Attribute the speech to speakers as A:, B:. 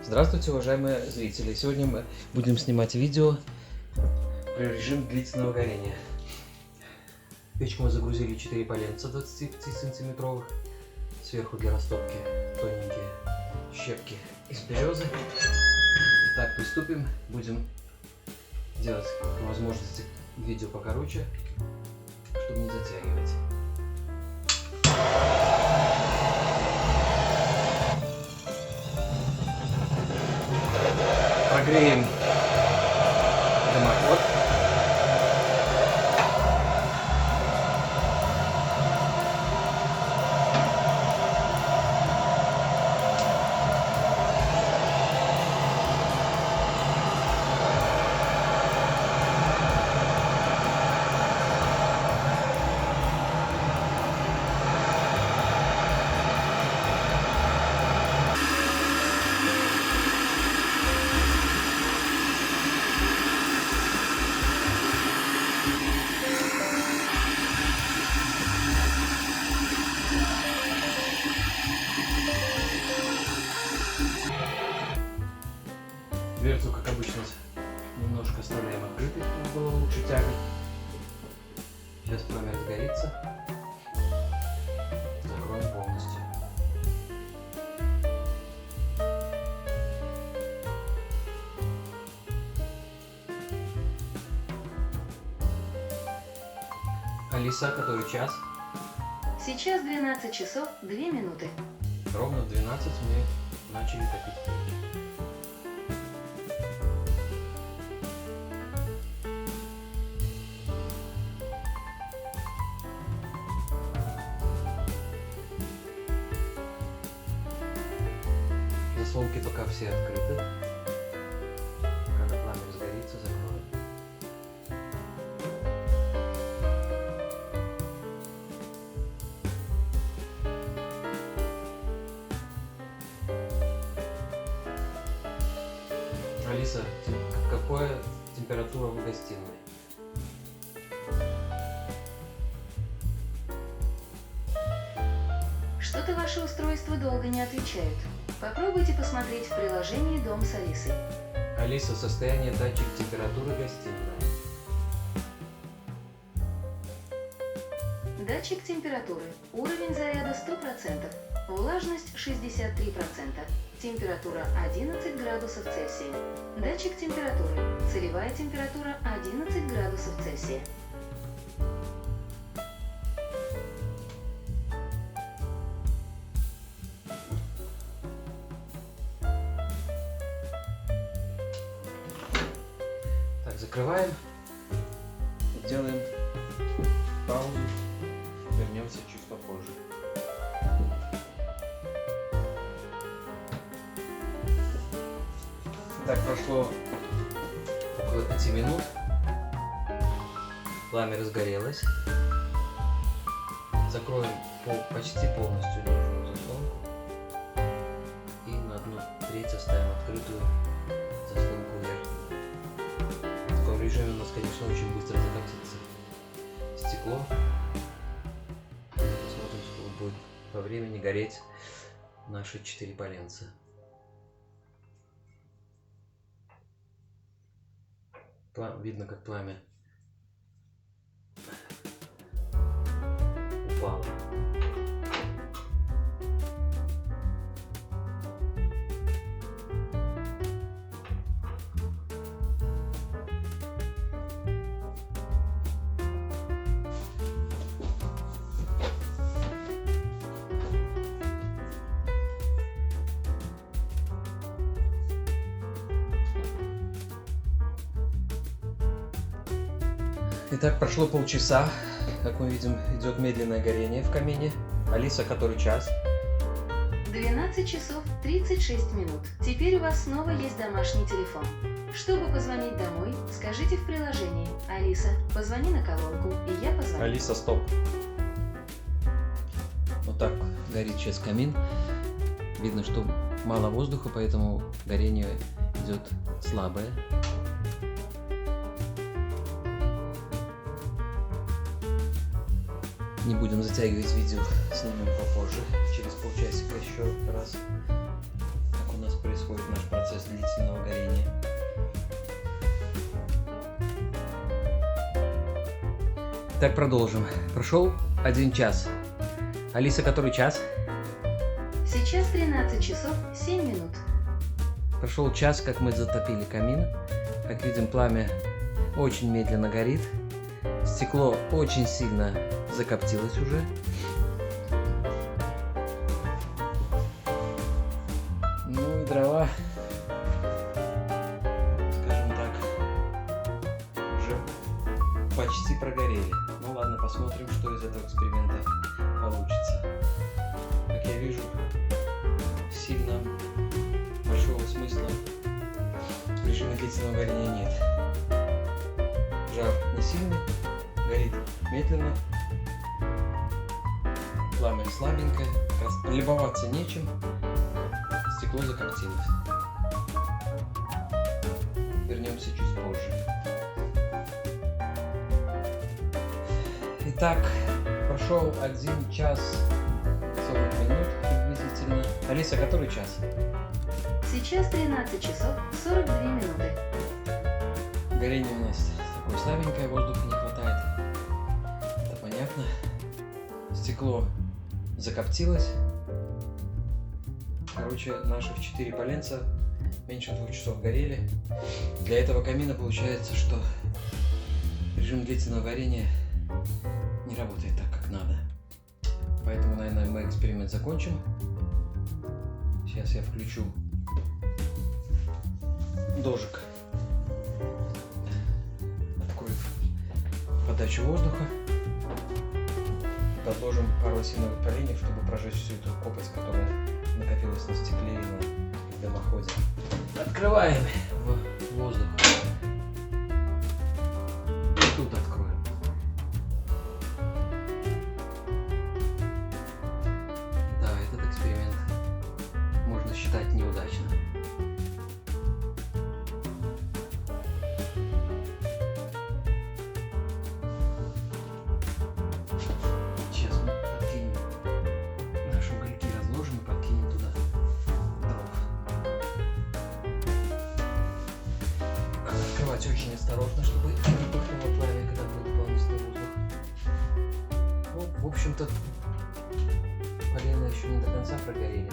A: Здравствуйте, уважаемые зрители! Сегодня мы будем снимать видео про режим длительного горения. В печку мы загрузили 4 поленца 25 сантиметровых. Сверху для растопки тоненькие щепки из березы. Так, приступим. Будем делать по возможности видео покороче, чтобы не затягивать. Прогреем дымоход. Дверцу, как обычно, немножко оставляем открытой, чтобы было лучше тягать. Сейчас пламя разгорится. Закроем полностью. Алиса, который час?
B: Сейчас 12 часов 2 минуты.
A: Ровно в 12 мы начали топить печь. Заслонки пока все открыты. Когда пламя разгорится, закроем. Алиса, какая температура в гостиной?
B: Что-то ваше устройство долго не отвечает. Попробуйте посмотреть в приложении «Дом с Алисой».
A: Алиса, состояние датчик температуры гостиной.
B: Датчик температуры. Уровень заряда 100%. Влажность 63%. Температура 11 градусов Цельсия. Датчик температуры. Целевая температура 11 градусов Цельсия.
A: Так, закрываем. Делаем паузу. Вернемся чуть попозже. Так, прошло около 5 минут. Пламя разгорелось. Закроем почти полностью нижнюю заслонку. И на 1/3 оставим открытую заслонку верхнюю. В таком режиме у нас, конечно, очень быстро закоптится стекло. Посмотрим, сколько будет по времени гореть наши 4 поленца. Видно, как пламя упало. Итак, прошло полчаса. Как мы видим, идет медленное горение в камине. Алиса, который час?
B: 12 часов 36 минут. Теперь у вас снова есть домашний телефон. Чтобы позвонить домой, скажите в приложении: «Алиса, позвони на колонку», и я позвоню.
A: Алиса, стоп. Вот так горит сейчас камин. Видно, что мало воздуха, поэтому горение идет слабое. Не будем затягивать видео, снимем попозже, через полчасика еще раз, как у нас происходит наш процесс. процесс длительного горения. Так, продолжим. Прошел 1 час. Алиса, который час?
B: Сейчас 13 часов 7 минут.
A: Прошел час, как мы затопили камин. Как видим, пламя очень медленно горит. Стекло очень сильно закоптилось уже. Ну и дрова, скажем так, уже почти прогорели. Ну ладно, посмотрим, что из этого эксперимента получится. Как я вижу, сильно большого смысла в режиме длительного горения нет. Жар не сильный, горит медленно, пламя слабенькое, как раз полюбоваться нечем, стекло закоптилось. Вернемся чуть позже. Итак, прошел 1 час 40 минут приблизительно. Алиса, который час?
B: Сейчас 13 часов 42 минуты.
A: Горение у нас такое слабенькое, воздуха не хватает. Это понятно. Стекло закоптилось. Короче, наших 4 поленца меньше 2 часов горели. Для этого камина получается, что режим длительного горения не работает так, как надо. Поэтому, наверное, мы эксперимент закончим. Сейчас я включу дожик. Открою подачу воздуха. Подложим пару осиновых поленьев, чтобы прожечь всю эту копоть, которая накопилась на стекле и на дымоходе. Открываем в воздух. И тут откроем. Да, этот эксперимент можно считать неудачным. Сейчас мы подкинем наши угольки, разложим и подкинем туда дров. Надо открывать очень осторожно, чтобы не пыхнуло пламя, когда будет дополнительный воздух. Ну, в общем-то, полено еще не до конца прогорели.